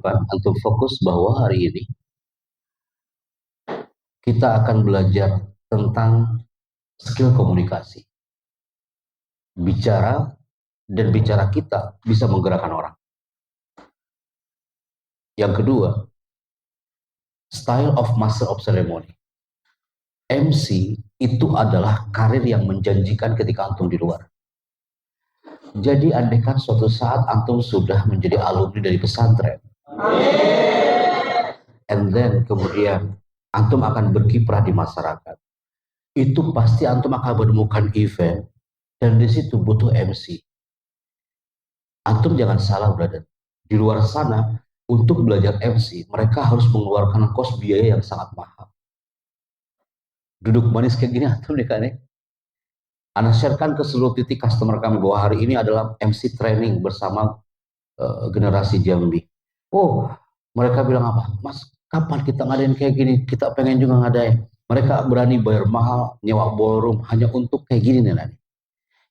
depan antum fokus bahwa hari ini kita akan belajar tentang skill komunikasi. Bicara dan bicara kita bisa menggerakkan orang. Yang kedua, style of master of ceremony. MC itu adalah karir yang menjanjikan ketika antum di luar. Jadi andaikan suatu saat antum sudah menjadi alumni dari pesantren, and then kemudian antum akan berkiprah di masyarakat, itu pasti antum akan menemukan event dan di situ butuh MC. Antum jangan salah, brother. Di luar sana untuk belajar MC mereka harus mengeluarkan kos biaya yang sangat mahal. Duduk manis kayak gini antum nih kan nih. Anda sharekan ke seluruh titik customer kami bahwa hari ini adalah MC training bersama generasi Jambi. Oh, mereka bilang apa? Mas, kapan kita ngadain kayak gini? Kita pengen juga ngadain. Mereka berani bayar mahal, nyewa ballroom hanya untuk kayak gini nih nanti.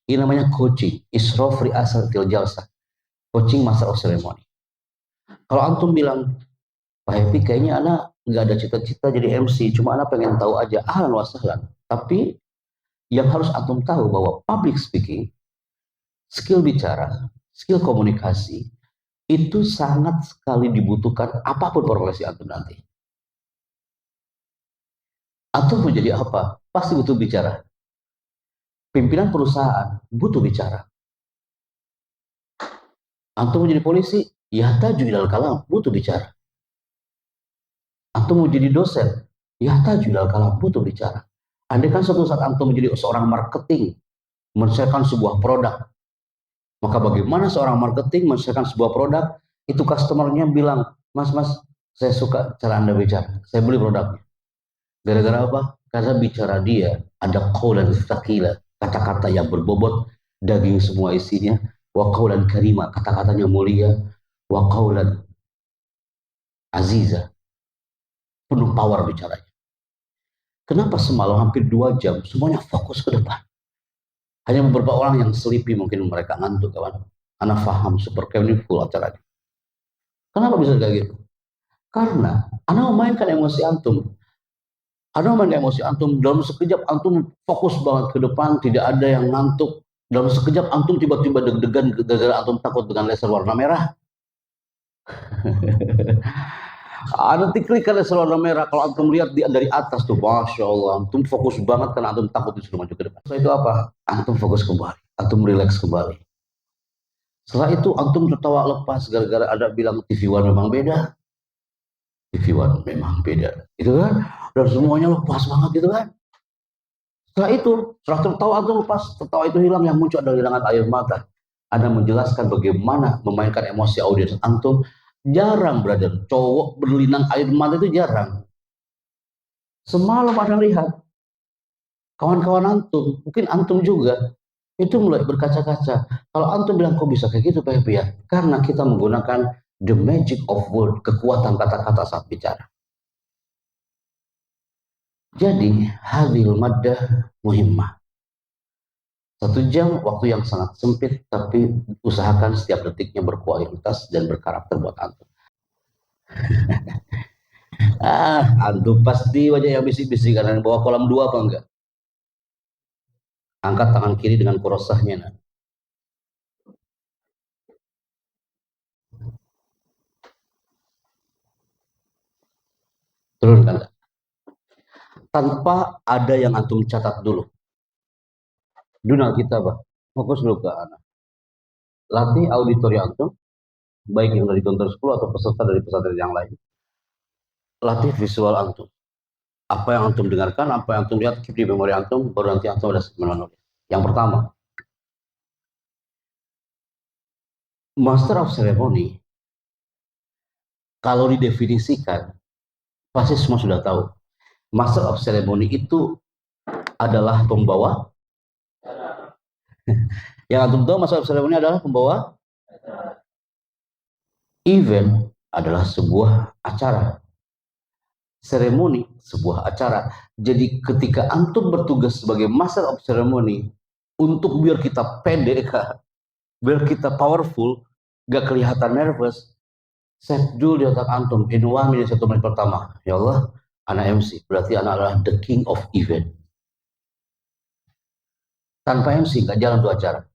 Ini namanya coaching, Isrof Ri'asatil Jalsah. Coaching Master of Ceremony. Kalau antum bilang, Pak Happy kayaknya anak nggak ada cita-cita jadi MC, cuma anak pengen tahu aja, ahlan wa sahlan. Tapi yang harus antum tahu bahwa public speaking, skill bicara, skill komunikasi, itu sangat sekali dibutuhkan apapun profesi antum nanti. Antum mau jadi apa? Pasti butuh bicara. Pimpinan perusahaan butuh bicara. Antum mau jadi polisi, ya taju ilal kalam, butuh bicara. Antum mau jadi dosen, ya taju ilal kalam, butuh bicara. Andai kan suatu saat antum menjadi seorang marketing, men-sharekan sebuah produk, maka bagaimana seorang marketing men-sharekan sebuah produk, itu customernya bilang, mas, saya suka cara Anda bicara, saya beli produknya. Gara-gara apa? Karena bicara dia ada qaulan tsaqila, kata-kata yang berbobot, daging semua isinya, wa qaulan karima, kata-katanya mulia, wa qaulan aziza, penuh power bicaranya. Kenapa semalam hampir 2 jam semuanya fokus ke depan? Hanya beberapa orang yang sleepy, mungkin mereka ngantuk, kawan. Anak paham super ini full acaranya. Kenapa bisa kayak gitu? Karena anak memainkan emosi antum. Anak memainkan emosi antum, dalam sekejap antum fokus banget ke depan, tidak ada yang ngantuk. Dalam sekejap antum tiba-tiba deg-degan gara-gara antum takut dengan laser warna merah. Nanti klik kan laser warna merah. Kalau antum lihat dari atas tuh, masya Allah, antum fokus banget karena antum takut disuruh maju ke depan. Setelah itu apa? Antum fokus kembali, antum relax kembali. Setelah itu antum tertawa lepas gara-gara ada bilang TV One memang beda. TV One memang beda, gitu kan? Dan semuanya lepas banget gitu kan? Setelah itu, setelah tertawa antum lepas, tertawa itu hilang, yang muncul adalah hilangan air mata. Anda menjelaskan bagaimana memainkan emosi audiens antum. Jarang, brother, cowok berlinang air mata itu jarang. Semalam ada lihat kawan-kawan antum, mungkin antum juga, itu mulai berkaca-kaca. Kalau antum bilang kok bisa kayak gitu Pak Happy ya? Karena kita menggunakan the magic of word, kekuatan kata-kata saat bicara. Jadi hadhil maddah muhimmah. 1 jam waktu yang sangat sempit, tapi usahakan setiap detiknya berkualitas dan berkarakter buat antum. Antum pasti wajah yang bisik-bisik karena bawa kolam 2 apa enggak? Angkat tangan kiri dengan kurosahnya. Nah. Turunkan. Tanpa ada yang antum catat dulu. Dunal kita, Pak. Fokus dulu ke anak. Latih auditori antum, baik yang dari Gontor 10 atau peserta dari pesantren yang lain. Latih visual antum. Apa yang antum dengarkan, apa yang antum lihat, keep di memori antum, baru nanti antum ada menulis. Yang pertama, Master of Ceremony, kalau didefinisikan, pasti semua sudah tahu. Master of Ceremony itu adalah pembawa. Yang antum tahu Master of Ceremony adalah pembawa. Event adalah sebuah acara. Seremoni sebuah acara. Jadi ketika antum bertugas sebagai Master of Ceremony, untuk biar kita pede, biar kita powerful, gak kelihatan nervous, Set dulu di otak antum, in 1 menit 1 menit pertama. Ya Allah, anak MC, berarti anak adalah the king of event. Tanpa MC nggak jalan tuh acara.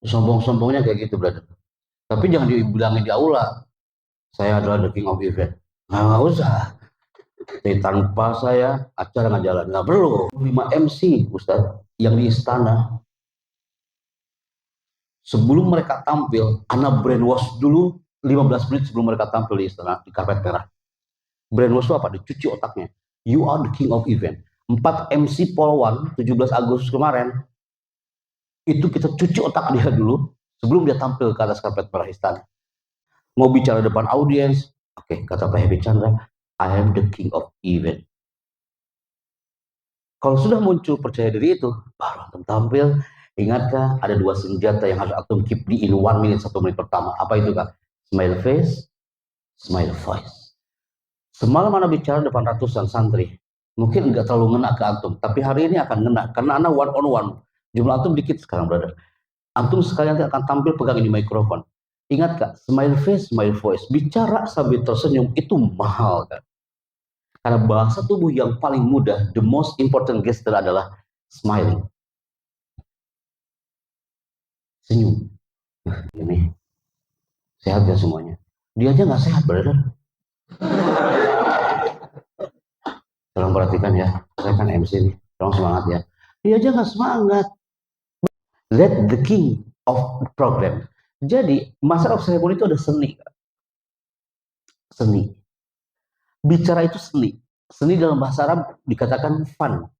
Sombong-sombongnya kayak gitu, brother. Tapi jangan dibilangin di aula, saya adalah the king of event. Nggak usah. Jadi tanpa saya, acara nggak jalan. Nggak perlu. 5 MC, Ustaz, yang di istana. Sebelum mereka tampil, anak brainwash dulu 15 menit sebelum mereka tampil di istana, di karpet merah. Brainwash itu apa? Dicuci otaknya. You are the king of event. 4 MC Polwan 17 Agustus kemarin, itu kita cuci otak dia dulu sebelum dia tampil ke atas karpet merah istana. Mau bicara depan audiens, oke, kata Pak Happy Chandra, I am the king of event. Kalau sudah muncul percaya diri itu, baru antum tampil. Ingatkah ada 2 senjata yang harus antum keep di in 1 minute 1 menit pertama? Apa itu, Kak? Smile face, smile voice. Semalam anak bicara depan ratusan santri, mungkin nggak terlalu ngena ke antum, tapi hari ini akan ngena karena anak one on one. Jumlah antum dikit sekarang, brother. Antum sekalian akan tampil pegang ini mikrofon. Ingat, Kak, smile face, smile voice. Bicara sambil tersenyum itu mahal, Kak. Karena bahasa tubuh yang paling mudah, the most important gesture adalah smiling. Senyum. Ini sehat ya semuanya. Dia aja nggak sehat, brother. Tolong perhatikan ya, saya kan MC nih. Tolong semangat ya. Dia aja nggak semangat. Let the king of program. Jadi masalah seremoni itu ada seni, Kak. Seni. Bicara itu seni. Seni dalam bahasa Arab dikatakan fun.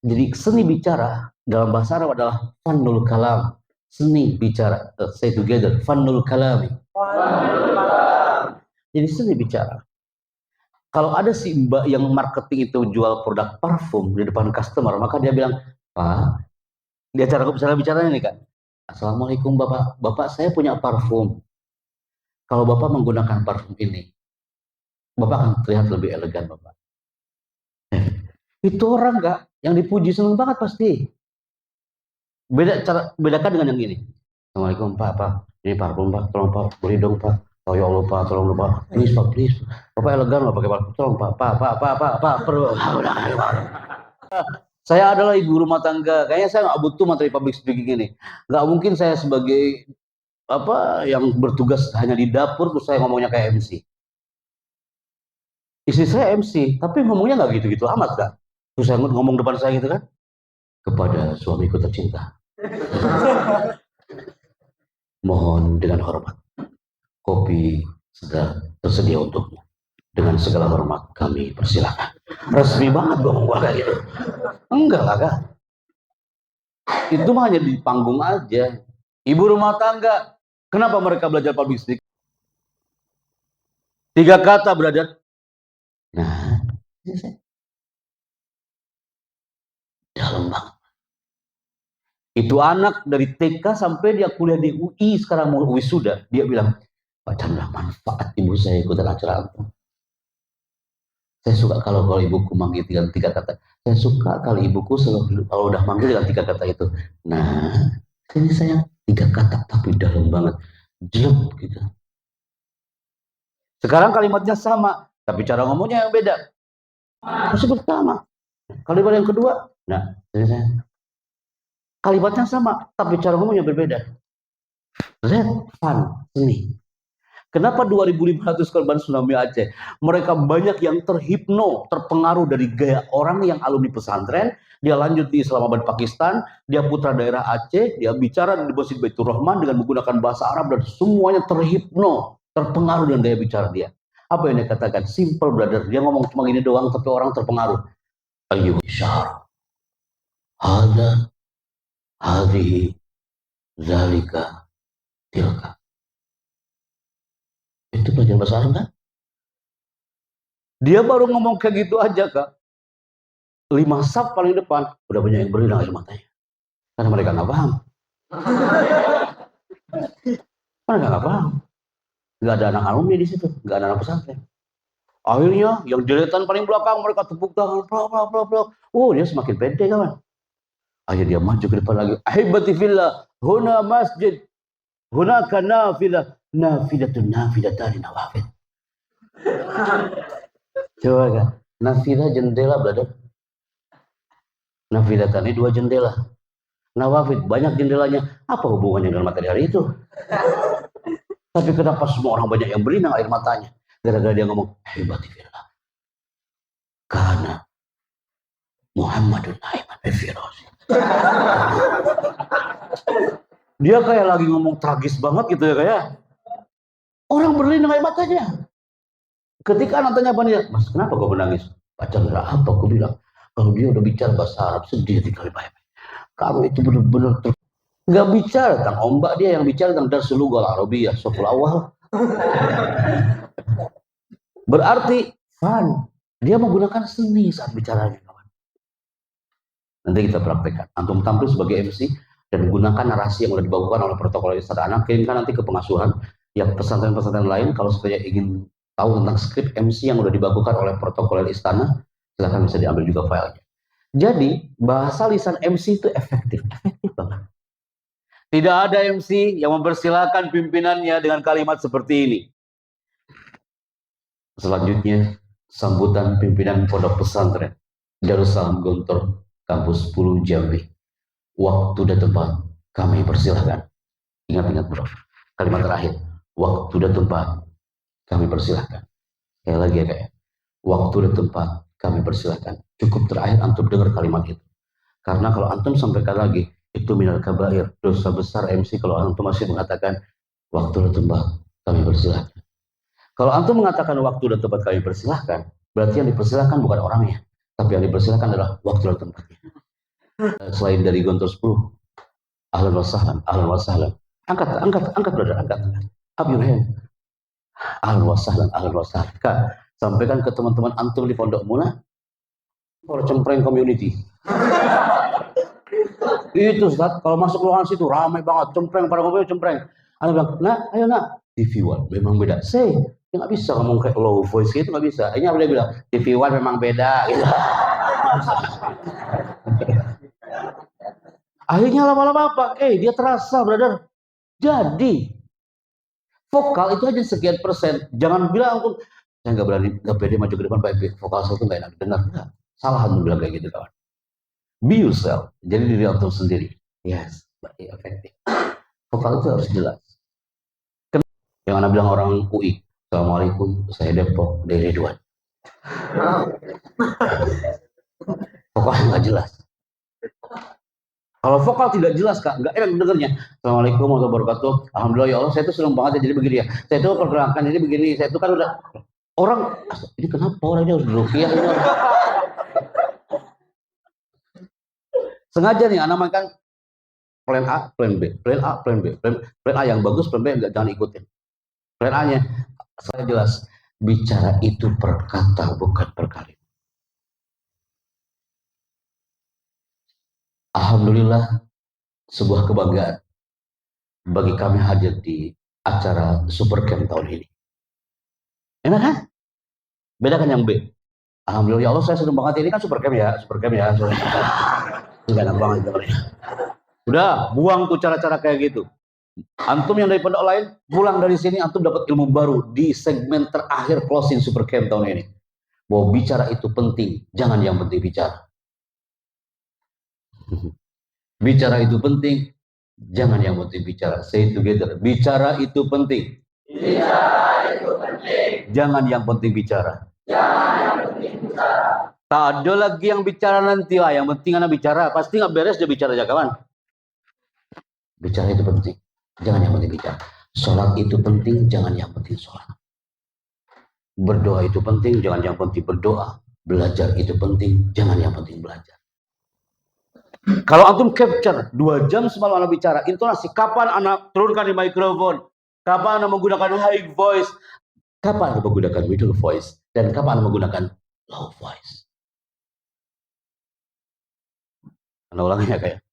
Jadi seni bicara dalam bahasa Arab adalah fannul kalam. Seni bicara. Say together. Fannul kalami. Jadi seni bicara. Kalau ada si mbak yang marketing itu jual produk parfum di depan customer, maka dia bilang, Pak, dia cara bicaranya nih, Kak. Assalamualaikum Bapak. Bapak, saya punya parfum. Kalau Bapak menggunakan parfum ini, Bapak akan terlihat lebih elegan, Bapak. Itu orang, Kak, yang dipuji seneng banget pasti. Bedakan dengan yang ini. Assalamualaikum Pak, ini parfum Pak, tolong Pak, beri dong Pak. Oh ya Allah Pak, tolong dong Pak, please Pak, please. Bapak elegan Pak pakai parfum, tolong Pak, perlu. Saya adalah ibu rumah tangga, kayaknya saya nggak butuh materi public speaking ini. Nggak mungkin saya sebagai yang bertugas hanya di dapur, terus saya ngomongnya kayak MC. Istri saya MC, tapi ngomongnya nggak gitu-gitu amat, Kak. Terus saya ngomong depan saya gitu kan, kepada suamiku tercinta. Mohon dengan hormat, kopi sudah tersedia untukmu. Dengan segala hormat kami persilakan. Resmi banget gue ngomong kayak gitu. Enggak lah, Kak. Itu mah hanya di panggung aja. Ibu rumah tangga, kenapa mereka belajar public speaking? 3 kata, brother. Nah, dalam banget. Itu anak dari TK sampai dia kuliah di UI, sekarang mau wisuda. Dia bilang, Pak Chandra, manfaat ibu saya ikutan acara apa. Saya suka kalau ibuku manggil 3 kata. Saya suka kalau ibuku kalau udah manggil dengan 3 kata itu. Nah, ini saya 3 kata tapi dalam banget. Jelek gitu. Sekarang kalimatnya sama, tapi cara ngomongnya yang beda. Masih pertama. Kalimat yang kedua, nah, kalimatnya sama, tapi cara ngomongnya berbeda. Red fun, seni. Kenapa 2.500 korban tsunami Aceh? Mereka banyak yang terpengaruh dari gaya orang yang alumni pesantren. Dia lanjut di Islamabad, Pakistan. Dia putra daerah Aceh. Dia bicara di Masjid Baitur Rahman dengan menggunakan bahasa Arab dan semuanya terpengaruh dengan gaya bicara dia. Apa yang dia katakan? Simple, brother. Dia ngomong cuma gini doang, tapi orang terpengaruh. Ayo, syar. Ada, hadhi, zalika, tilka. Itu pelajaran bahasa Arab kan? Dia baru ngomong kayak gitu aja, Kak. 5 saf paling depan, udah banyak yang berlinang air matanya. Karena mereka nggak paham. Mereka nggak paham. Nggak ada anak alumni di situ, nggak ada anak pesantren. Akhirnya yang deretan paling belakang mereka tepuk tangan, oh dia semakin pede kawan. Akhirnya dia maju ke depan lagi. Ahibati fillah, huna masjid, huna kanafilah, nafidatun nafidatani nawafid. Coba kan, nafidah jendela brother. Nafidatani 2 jendela. Nawafid banyak jendelanya. Apa hubungannya dengan materi hari itu? Tapi kenapa semua orang banyak yang berlinang air matanya? Gara-gara dia ngomong, hebat fillah. Karena Muhammadun Aiman Firoz. Dia kayak lagi ngomong tragis banget gitu ya, kayak orang berlinang air matanya. Ketika anak tanya apa nih, Mas kenapa kau menangis? Pak Chandra apa? Aku bilang, kalau dia udah bicara bahasa Arab sedih dikali banyak. Kamu itu benar-benar nggak bicara tentang ombak, dia yang bicara tentang darsul lughah Arabiyah saful awal. Berarti fun. Dia menggunakan seni saat bicaranya, kawan. Nanti kita praktekkan. Antum tampil sebagai MC dan gunakan narasi yang sudah dibawakan oleh protokol istana. Kirimkan nanti ke pengasuhan. Yang pesantren-pesantren lain kalau supaya ingin tahu tentang skrip MC yang sudah dibawakan oleh protokol istana, silahkan bisa diambil juga filenya. Jadi bahasa lisan MC itu efektif banget. Tidak ada MC yang mempersilahkan pimpinannya dengan kalimat seperti ini. Selanjutnya, sambutan pimpinan pondok pesantren Darussalam Gontor, kampus 10 Jambi. Waktu dan tempat kami persilahkan. Ingat-ingat bro, kalimat terakhir. Waktu dan tempat kami persilahkan. Sekali lagi ya kayak. Waktu dan tempat kami persilahkan. Cukup terakhir antum dengar kalimat itu. Karena kalau antum sampaikan lagi, itu minal kabair, dosa besar MC kalau antum masih mengatakan waktu dan tempat kami persilahkan. Kalau antum mengatakan waktu dan tempat kami persilahkan, berarti yang dipersilahkan bukan orangnya, tapi yang dipersilahkan adalah waktu dan tempatnya. Selain dari Gontor 10, ahlan wa sahlan, ahlan wa sahlan. Angkat brother, angkat. Up your hand. Ahlan wa sahlan, ahlan wa sahlan. Kak, sampaikan ke teman-teman antum di Pondok Muna, for Cempreng Community. Itu Ustaz, kalau masuk ruangan situ ramai banget, cempreng, pada ngobrol cempreng. Anak bilang, nah, ayo nak, TV One memang beda. Say, ya nggak bisa ngomong kayak low voice gitu, nggak bisa. Ini dia bilang, TV One memang beda. Gitu. Akhirnya lama-lama apa? Dia terasa, brother. Jadi, vokal itu aja sekian persen. Jangan bilang, saya nggak berani, nggak pede maju ke depan, baik vokal saya itu nggak enak dengar. Nggak. Salah antum bilang kayak gitu, kawan. Be yourself. Jadi diri antum sendiri. Yes, efektif. Vokal itu harus jelas. Yang anak bilang orang UI. Assalamualaikum, saya Depok, dari Ridwan. Vokalnya nggak jelas. Kalau vokal tidak jelas, Kak, nggak enak dengernya. Assalamualaikum warahmatullahi wabarakatuh. Alhamdulillah ya Allah, saya tuh senang banget ya jadi begini ya. Saya tuh perkenalkan jadi begini, saya tuh kan udah orang ini kenapa orangnya harus diruqyah ini? Sengaja nih anak makan plan A, plan B, plan A, plan B, plan A yang bagus, plan B jangan ikutin. Plan A-nya saya jelas, bicara itu per kata bukan per kalimat. Alhamdulillah, sebuah kebanggaan bagi kami hadir di acara Super Camp tahun ini. Enak kan? Beda kan yang B. Alhamdulillah ya Allah, saya senang banget ini kan Super Camp ya, Super Camp ya. Enggak enak banget dengarnya. Udah, buang tuh cara-cara kayak gitu. Antum yang dari pondok lain, pulang dari sini antum dapat ilmu baru di segmen terakhir closing Super Camp tahun ini. Bahwa bicara itu penting, jangan yang penting bicara. Bicara itu penting, jangan yang penting bicara. Say together, bicara itu penting. Bicara itu penting. Jangan yang penting bicara. Jangan yang penting bicara. Tak ada lagi yang bicara nanti lah, yang penting anak bicara. Pasti nggak beres dia bicara aja kawan. Bicara itu penting, jangan yang penting bicara. Sholat itu penting, jangan yang penting sholat. Berdoa itu penting, jangan yang penting berdoa. Belajar itu penting, jangan yang penting belajar. Kalau antum capture 2 jam semalam anak bicara, intonasi kapan anak turunkan di mikrofon, kapan anak menggunakan high voice, kapan anak menggunakan middle voice, dan kapan anak menggunakan low voice. Anak ulangnya kayak.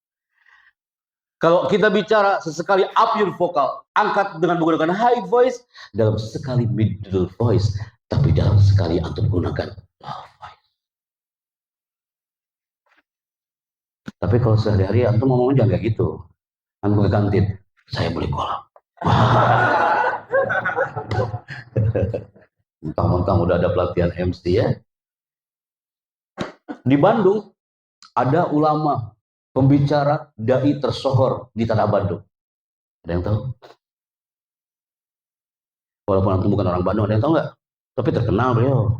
Kalau kita bicara sesekali up your vocal, angkat dengan menggunakan high voice, dalam sekali middle voice, tapi dalam sekali antum menggunakan low voice. Tapi kalau sehari-hari antum ngomongnya jangan kayak gitu. Antum ke kantin, saya beli kolak. Mentang-mentang udah ada pelatihan MC ya. Di Bandung ada ulama, pembicara, dai tersohor di tanah Bandung. Ada yang tahu? Walaupun antum bukan orang Bandung, ada yang tahu nggak? Tapi terkenal beliau.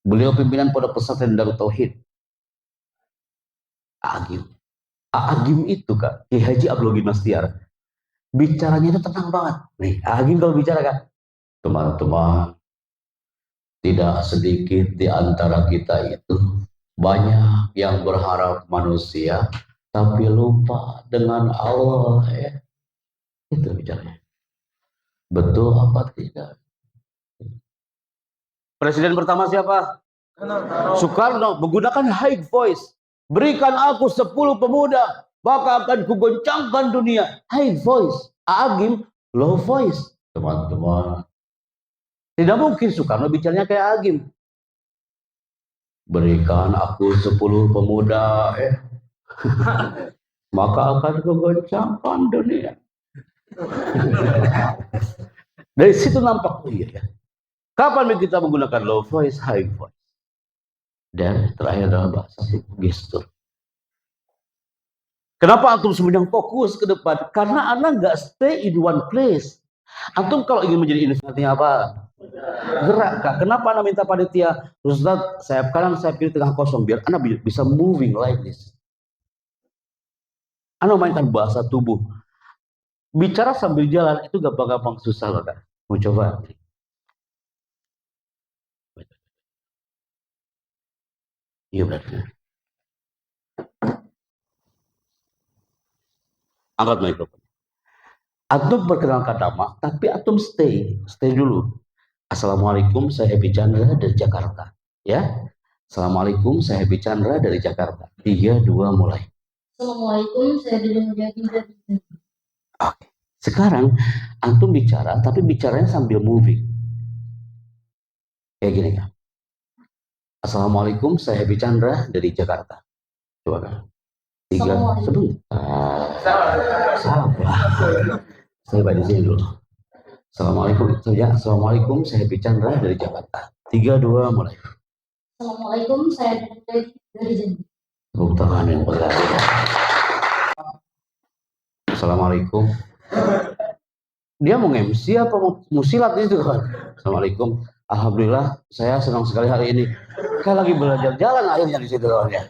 Beliau pimpinan Pondok Pesantren Darut Tauhid. Agim. Agim itu Kak, Ki Haji Abdul Ghani Mastiar. Bicaranya itu tenang banget. Nih, Agim kalau bicara kan, teman-teman, tidak sedikit di antara kita itu banyak yang berharap manusia, tapi lupa dengan Allah ya. Itu bicaranya. Betul apa tidak? Presiden pertama siapa? Soekarno menggunakan high voice. Berikan aku 10 pemuda, maka akan kugoncangkan dunia. High voice. Agim low voice. Teman-teman, tidak mungkin Soekarno bicaranya kayak Agim. Berikan aku 10 pemuda, maka akan kugoncangkan dunia. Dari situ nampak ya. Kapan kita menggunakan low voice, high voice? Dan terakhir adalah bahasa gestur. Kenapa antum semuanya fokus ke depan? Karena anak nggak stay in one place. Antum kalau ingin menjadi inisiatif apa? Gerak, Kak. Kenapa anak minta panitia? Ustaz, sayap kanan, sayap kiri tengah kosong. Biar anak bisa moving like this. Anak mainkan bahasa tubuh. Bicara sambil jalan itu gampang-gampang susah loh, Kak. Mau coba? Iya berarti. Angkat mikrofon. Antum perkenalkan nama, tapi antum stay dulu. Assalamualaikum, saya Happy Chandra dari Jakarta. Ya, Assalamualaikum, saya Happy Chandra dari Jakarta. 3, 2, mulai. Assalamualaikum, saya Dede Mujahid dari Jakarta. Oke. Sekarang antum bicara, tapi bicaranya sambil moving. Kayak gini kan. Assalamualaikum, saya Happy Chandra dari Jakarta. Coba kan. 3, sebentar. Sabar. Saya baca di sini dulu. Assalamualaikum, Assalamualaikum, saya Happy Chandra dari Jakarta. 3, 2, mulai. Assalamualaikum, saya Dede dari Jakarta. Tepuk tangan yang berat. Assalamualaikum. Dia mau MC apa mau silat itu kan? Assalamualaikum. Alhamdulillah, saya senang sekali hari ini. Kayak lagi belajar jalan akhirnya di situ ya.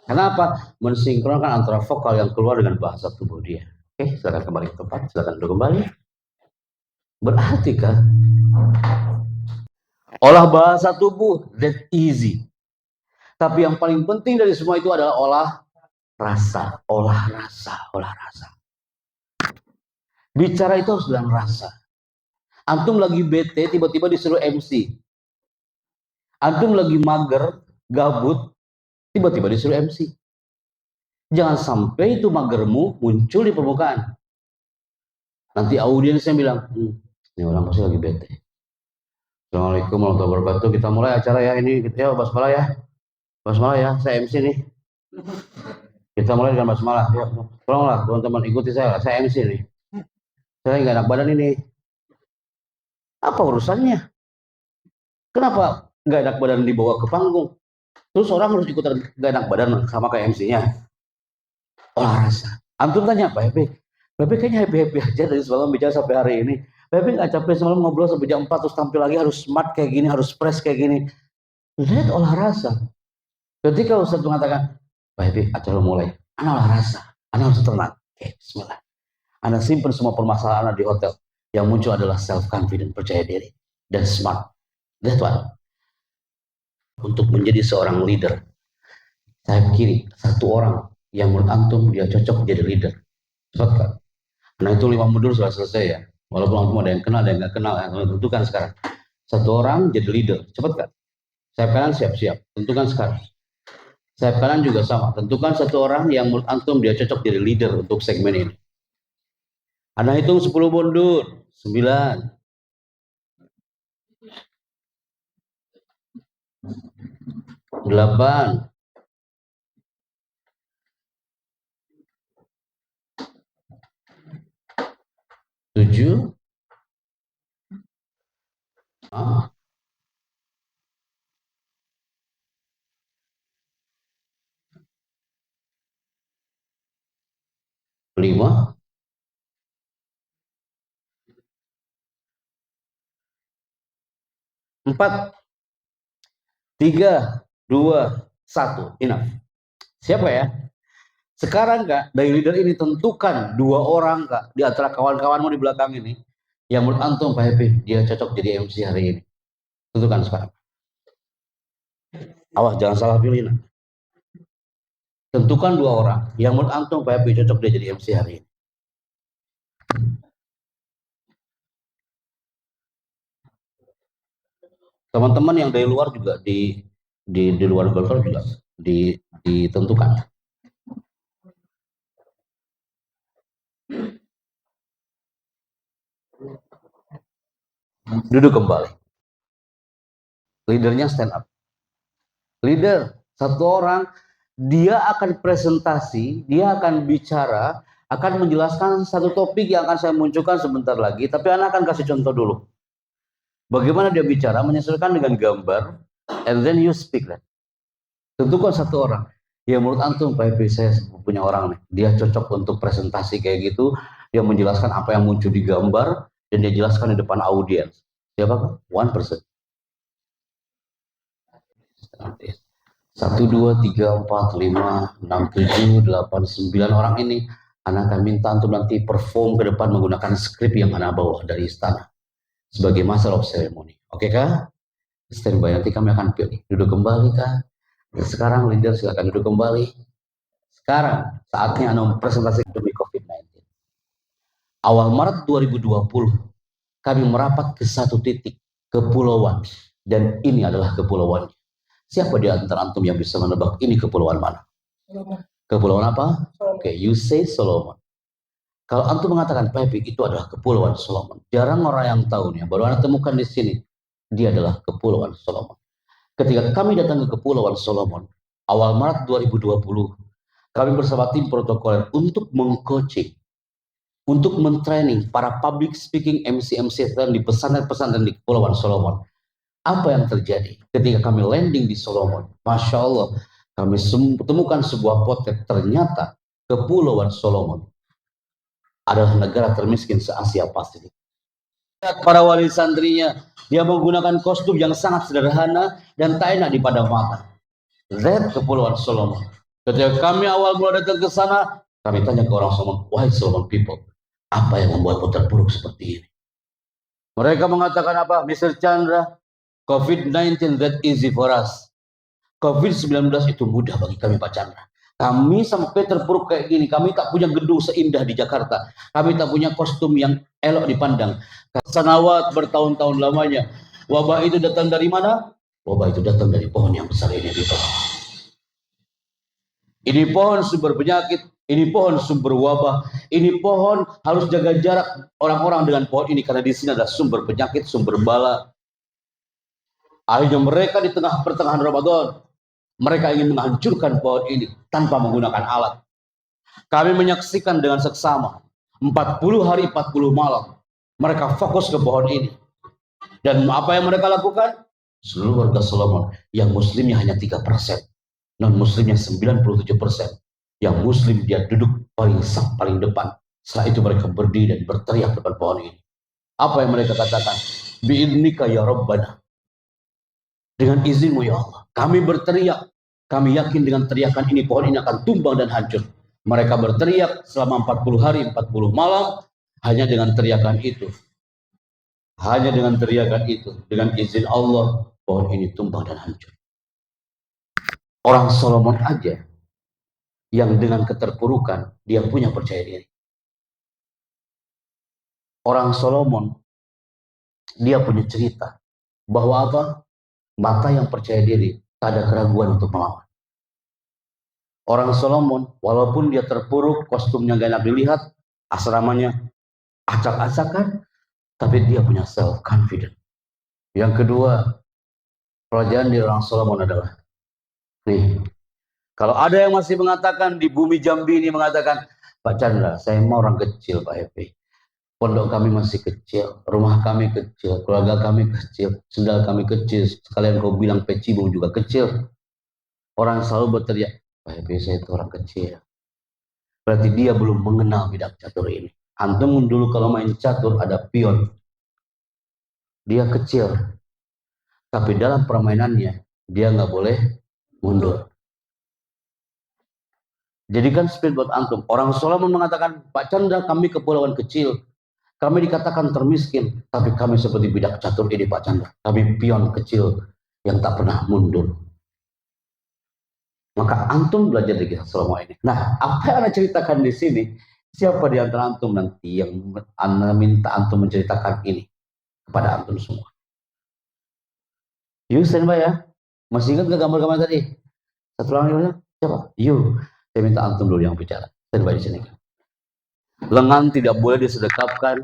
Kenapa? Mensinkronkan antara vokal yang keluar dengan bahasa tubuh dia. Oke, silakan kembali ke tempat. Silakan duduk kembali. Berarti kan olah bahasa tubuh that easy. Tapi yang paling penting dari semua itu adalah olah rasa. Bicara itu harus dengan rasa. Antum lagi bete, tiba-tiba disuruh MC. Antum lagi mager, gabut, tiba-tiba disuruh MC. Jangan sampai itu magermu muncul di permukaan. Nanti audiensnya bilang, ini orang pasti lagi bete. Assalamualaikum warahmatullahi wabarakatuh. Kita mulai acara ya ini. Ya, basmalah ya. Basmalah ya, saya MC nih. Kita mulai dengan basmalah. Ya, tolonglah teman-teman ikuti saya MC nih. Saya nggak enak badan ini. Apa urusannya? Kenapa nggak enak badan dibawa ke panggung? Terus orang harus ikutan nggak enak badan sama kayak MC-nya. Olah rasa. Antum tanya apa Happy? Happy kayaknya happy aja dari semalam bicara sampai hari ini. Happy nggak capek semalam ngobrol sampai jam 4 terus tampil lagi harus smart kayak gini, harus fresh kayak gini. Lihat olah rasa. Ketika Ustadz mengatakan, Pak Happy, acara mulai. Ana olah rasa. Ana harus tenang. Oke, bismillah. Anda simpan semua permasalahan Anda di hotel. Yang muncul adalah self-confident, percaya diri, dan smart. That's what. Untuk menjadi seorang leader, saya kiri satu orang yang menurut antum dia cocok jadi leader. Cepat kan? Nah itu 5 modul sudah selesai ya. Walaupun antum ada yang kenal, ada yang nggak kenal, yang tentukan sekarang. Satu orang jadi leader. Cepat kan? Sayap kanan siap-siap. Tentukan sekarang. Sayap kanan juga sama. Tentukan satu orang yang menurut antum dia cocok jadi leader untuk segmen ini. Anda hitung 10 mundur. 9. 8. 7. Hah? 5, 4, 3, 2, 1. Enough. Siapa ya? Sekarang Kak, dari leader ini tentukan 2 orang Kak di antara kawan-kawanmu di belakang ini yang menurut antum Pak Happy dia cocok jadi MC hari ini. Tentukan sekarang. Awas jangan salah pilih. Nah. Tentukan 2 orang yang menurut antum Pak Happy cocok dia jadi MC hari ini. Teman-teman yang dari luar juga di luar golfer juga ditentukan. Duduk kembali. Leadernya stand up. Leader, 1 orang, dia akan presentasi, dia akan bicara, akan menjelaskan satu topik yang akan saya munculkan sebentar lagi, tapi Anda akan kasih contoh dulu. Bagaimana dia bicara, menyesuaikan dengan gambar, and then you speak. Tentukan 1 orang. Ya menurut antum, Pak Happy, saya punya orang nih, dia cocok untuk presentasi kayak gitu, dia menjelaskan apa yang muncul di gambar, dan dia jelaskan di depan audiens. Siapa? 1 person. 1, 2, 3, 4, 5, 6, 7, 8, 9 orang ini, Anda akan minta antum nanti perform ke depan menggunakan skrip yang Anda bawa dari istana sebagai master of ceremony. Oke kah? Standby, nanti kami akan pilih. Duduk kembali kah? Dan sekarang leader silakan duduk kembali. Sekarang saatnya Anda mempresentasikan demi COVID-19. Awal Maret 2020, kami merapat ke satu titik, kepulauan, dan ini adalah kepulauannya. Siapa di antara antum yang bisa menebak ini kepulauan mana? Kepulauan apa? Oke, you say Solomon. Kalau antum mengatakan Pak Happy itu adalah kepulauan Solomon, jarang orang yang tahu nih. Baru anda temukan di sini, dia adalah kepulauan Solomon. Ketika kami datang ke kepulauan Solomon, awal Maret 2020, kami bersama tim protokoler untuk mengcoaching, untuk mentraining para public speaking MC-MC di pesantren-pesantren di kepulauan Solomon. Apa yang terjadi ketika kami landing di Solomon? Masya Allah, kami temukan sebuah potret. Ternyata kepulauan Solomon adalah negara termiskin se-Asia Pasifik. Para wali santrinya, dia menggunakan kostum yang sangat sederhana dan tak enak dipandang mata. Lihat kepulauan Solomon. Ketika kami awal mula datang ke sana, kami tanya ke orang Solomon, why Solomon people? Apa yang membuatmu terpuruk seperti ini? Mereka mengatakan apa? Mr. Chandra, COVID-19 that easy for us. COVID-19 itu mudah bagi kami Pak Chandra. Kami sampai terpuruk kayak gini. Kami tak punya gedung seindah di Jakarta. Kami tak punya kostum yang elok dipandang. Sanawat bertahun-tahun lamanya. Wabah itu datang dari mana? Wabah itu datang dari pohon yang besar ini di bawah. Ini pohon sumber penyakit. Ini pohon sumber wabah. Ini pohon harus jaga jarak orang-orang dengan pohon ini. Karena di sini ada sumber penyakit, sumber bala. Akhirnya mereka di tengah pertengahan Ramadan, mereka ingin menghancurkan pohon ini tanpa menggunakan alat. Kami menyaksikan dengan seksama 40 hari 40 malam mereka fokus ke pohon ini. Dan apa yang mereka lakukan? Seluruh warga Solomon yang muslimnya hanya 3%, non muslimnya 97%. Yang muslim dia duduk paling depan. Setelah itu mereka berdiri dan berteriak depan pohon ini. Apa yang mereka katakan? Bi'idnika ya Rabbana. Dengan izinmu ya Allah, kami berteriak. Kami yakin dengan teriakan ini pohon ini akan tumbang dan hancur. Mereka berteriak selama 40 hari 40 malam hanya dengan teriakan itu. Hanya dengan teriakan itu, dengan izin Allah, pohon ini tumbang dan hancur. Orang Solomon aja yang dengan keterpurukan dia punya percaya diri. Orang Solomon dia punya cerita bahwa apa? Mata yang percaya diri tak ada keraguan untuk melawan. Orang Solomon walaupun dia terpuruk, kostumnya gak enak dilihat, asramanya acak-acakan, tapi dia punya self confidence. Yang kedua, pelajaran di orang Solomon adalah nih, kalau ada yang masih mengatakan di bumi Jambi ini mengatakan, Pak Chandra, saya mau orang kecil Pak Happy. pondok kami masih kecil, rumah kami kecil, keluarga kami kecil, sendal kami kecil, sekalian kau bilang pecibo juga kecil. Orang selalu berteriak, Pak saya itu orang kecil. Berarti dia belum mengenal bidak catur ini. Antum dulu kalau main catur ada pion, dia kecil, tapi dalam permainannya dia nggak boleh mundur. Jadi kan speed buat antum. Orang Solomon mengatakan, Pak Chandra kami kepulauan kecil, kami dikatakan termiskin, tapi kami seperti bidak catur ini Pak Chandra. Kami pion kecil yang tak pernah mundur. Maka antum belajar dari kisah Solomon ini. Nah, apa yang Anda ceritakan di sini, siapa di antara antum nanti yang Anda minta antum menceritakan ini kepada antum semua? Yuk standby ya. Masih ingat gak gambar-gambar tadi? Satu orang yang siapa? Yuk. Saya minta antum dulu yang bicara. Standby di sini. Lengan tidak boleh disedekapkan.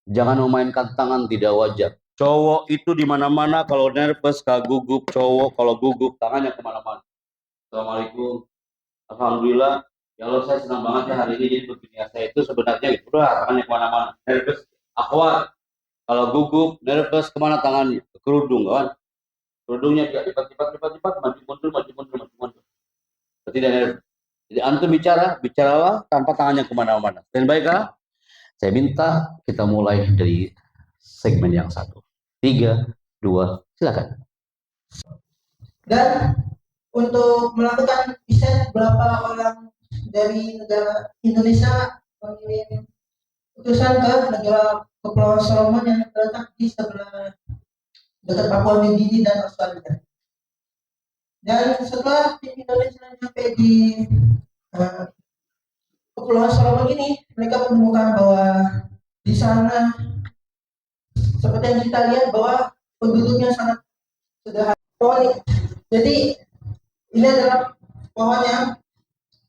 Jangan memainkan tangan, tidak wajar. Cowok itu di mana-mana kalau nervous, gugup. Cowok kalau gugup tangannya kemana-mana. Assalamualaikum. Alhamdulillah. Ya Allah saya senang banget ya hari ini jadi begini. Saya itu sebenarnya itu udah tangannya kemana-mana. Nervous, akhwat. Kalau gugup, nervous kemana tangannya? Ke kerudung kan? Kerudungnya dia lipat, maju mundur. Tidak nervous. Jadi antum bicaralah tanpa tangannya kemana-mana. Dan baiklah. Saya minta kita mulai dari segmen yang satu. 3, 2, silakan. Dan untuk melakukan riset berapa orang dari negara Indonesia mengirim utusan ke negara Kepulauan Solomon yang terletak di sebelah dekat Papua New Guinea dan Australia. Dan setelah tim Indonesia sampai di Kepulauan Solomon ini, mereka menemukan bahwa di sana seperti yang kita lihat bahwa penduduknya sangat sederhana. Jadi ini adalah pohon yang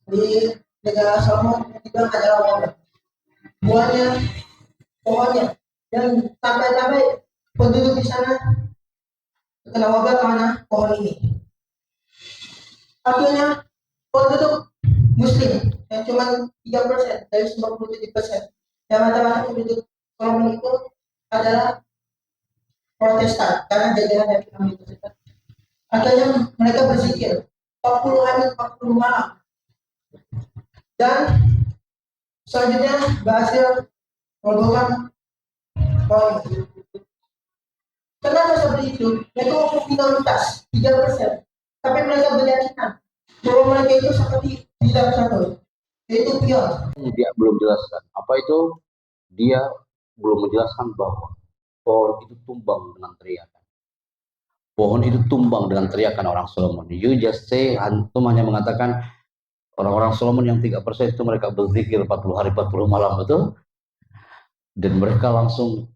di negara Solomon yang dibilang adalah wabah. Buahnya, pohonnya, dan sampai-sampai penduduk di sana kena wabah karena pohon ini. Akhirnya penduduk Muslim yang cuma 3% dari 97%. Yang rata-rata penduduk Solomon itu adalah Protestan karena jajaran dari Amerika Serikat. Akhirnya mereka berzikir 40 hari 40 malam. Dan selanjutnya berhasil merobohkan poin. Kenapa seperti itu? Mereka minoritas 3%, tapi mereka berkeyakinan bahwa mereka itu seperti bidak catur, yaitu pion. Dia belum jelaskan. Apa itu? Dia belum menjelaskan bahwa pohon itu tumbang dengan teriakan. Pohon itu tumbang dengan teriakan orang Solomon. You just say, antum hanya mengatakan orang-orang Solomon yang 3% itu mereka berzikir 40 hari 40 malam, betul? Dan mereka langsung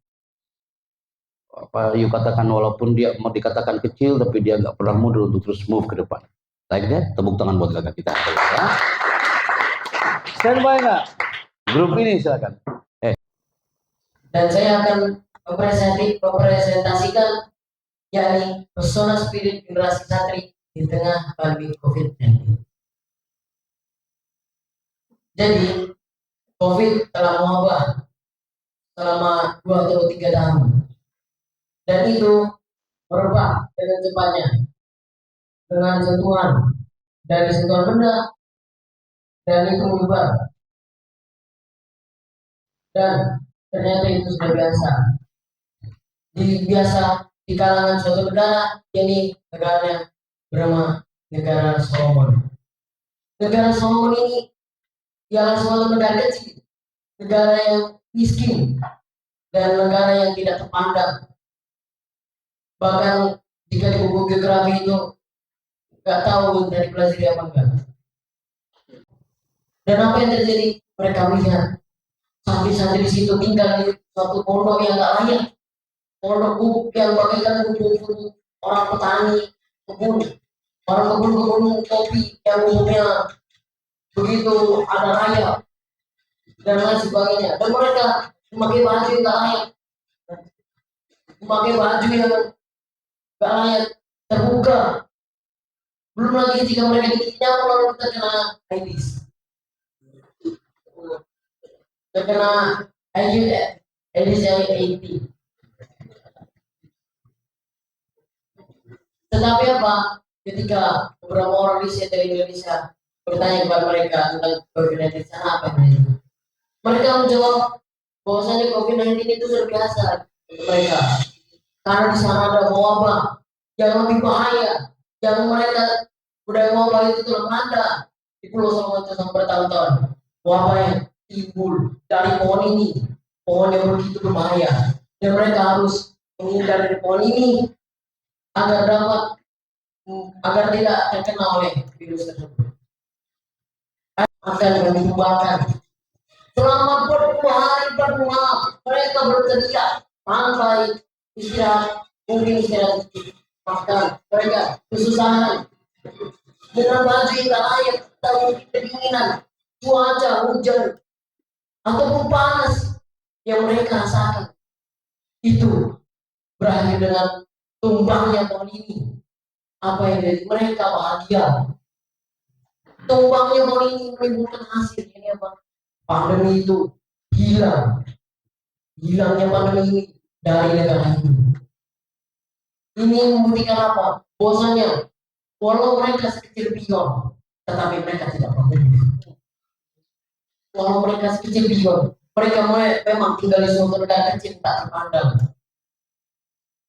you katakan walaupun dia mau dikatakan kecil tapi dia nggak pernah mundur untuk terus move ke depan. Like that, tepuk tangan buat kakak kita. Ya. Standby nggak? Grup ini silakan. Dan saya akan mempresentasikan yakni persona spirit generasi santri di tengah pandemi COVID-19. Jadi COVID telah mewabah selama 2 atau 3 tahun, dan itu merebak dengan cepatnya dengan sentuhan dari sentuhan benda, dan itu menyebar, dan ternyata itu sudah biasa di kalangan suatu negara, yakni negara bernama negara Solomon. Negara Solomon ini ialah suatu negara kecil, negara yang miskin, dan negara yang tidak terpandang. Bahkan jika di buku geografi itu nggak tahu dari pelajari apa enggak. Dan apa yang terjadi? Mereka melihat santri-santri di situ tinggal di suatu pondok yang nggak layak, pondok gubuk yang bagaikan gubuk orang petani kebun, orang kebun kopi yang umumnya begitu ada raya dan lain sebagainya. Dan mereka memakai baju yang nggak layak, memakai baju yang nggak layak, terbuka. Belum lagi jika mereka dikitnya lalu kita kena AIDS, terkena I give Elisha 80. Tetapi apa? Ketika beberapa orang riset dari Indonesia bertanya kepada mereka tentang COVID-19 sana apa yang itu? Mereka menjawab bahwasanya COVID-19 itu sudah biasa untuk mereka. Karena di sana ada wabah yang lebih bahaya, yang mereka budaya wabah itu telah melanda di Pulau Solomonto selama bertahun-tahun. Wabah yang timbul dari pohon ini, pohon yang begitu berbahaya, dan mereka harus menghindar dari pohon ini agar tidak terkena oleh virus tersebut. Akan menyumbangkan selama 40 hari 40 malam mereka berteriak tanpa istirahat, mungkin istirahat sedikit, makan mereka kesusahan dengan baju yang tak layak atau mungkin kedinginan, cuaca hujan ataupun panas yang mereka rasakan itu berakhir dengan tumbangnya tahun ini. Apa yang dari mereka bahagia, tumbangnya tahun ini menimbulkan hasil ini apa? Pandemi itu hilangnya pandemi ini dari negara ini. Ini membuktikan apa? Bahwasanya walau mereka sekecil pion, tetapi mereka tidak produktif. Walau mereka sekecil pion, mereka memang tinggal di suatu negara kecil tak terpandang,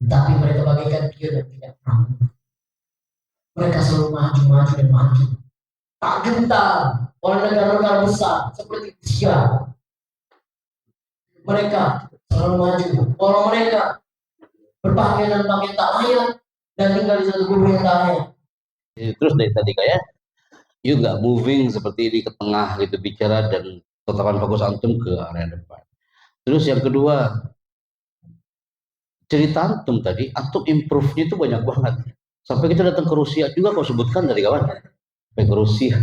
tapi mereka bagaikan pion dan tidak produktif. Mereka selalu maju dan maju, tak gentar oleh negara-negara besar seperti Rusia. Mereka selalu maju, walau mereka berpakaian dan pakaian tak layak dan tinggal di satu bumi yang tak layak. Terus dari tadi kayak you nggak moving seperti ini ke tengah gitu bicara dan tatapan fokus antum ke area depan. Terus yang kedua, cerita antum tadi, antum improve-nya itu banyak banget. Sampai kita datang ke Rusia juga kau sebutkan dari kawan. Sampai ke Rusia.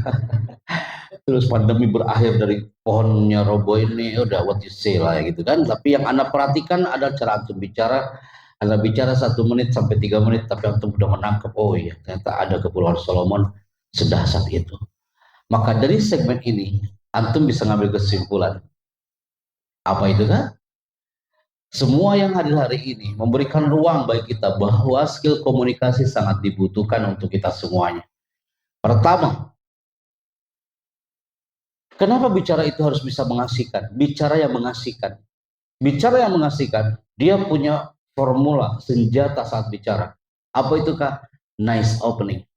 Terus pandemi berakhir dari pohonnya roboh ini, udah what you say lah gitu kan. Tapi yang Anda perhatikan ada cara antum bicara. Anda bicara 1 menit sampai 3 menit, tapi antum sudah menangkap, oh iya ternyata ada Kepulauan Solomon sedahsyat itu. Maka dari segmen ini, antum bisa ngambil kesimpulan. Apa itu kan? Semua yang hadir hari ini memberikan ruang bagi kita bahwa skill komunikasi sangat dibutuhkan untuk kita semuanya. Pertama, kenapa bicara itu harus bisa mengasihkan? Bicara yang mengasihkan. Bicara yang mengasihkan, dia punya formula, senjata saat bicara. Apa itu kah? Nice opening.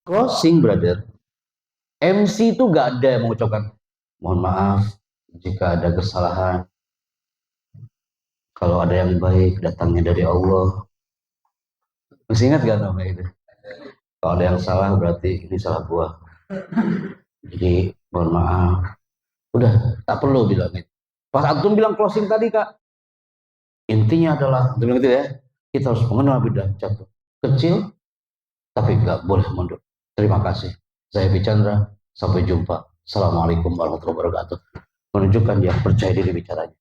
Closing, brother. MC itu gak ada yang mengucapkan, mohon maaf jika ada kesalahan. Kalau ada yang baik, datangnya dari Allah. Masih ingat gak nama itu? Kalau ada yang salah, berarti ini salah gua. Jadi, mohon maaf. Udah, tak perlu bilang itu. Pas antum bilang closing tadi, Kak, intinya adalah, antum bilang gitu ya, kita harus mengenal bidang jatuh. Kecil, tapi gak boleh mundur. Terima kasih. Saya Bichandra. Sampai jumpa. Assalamualaikum warahmatullahi wabarakatuh. Menunjukkan dia percaya diri bicaranya.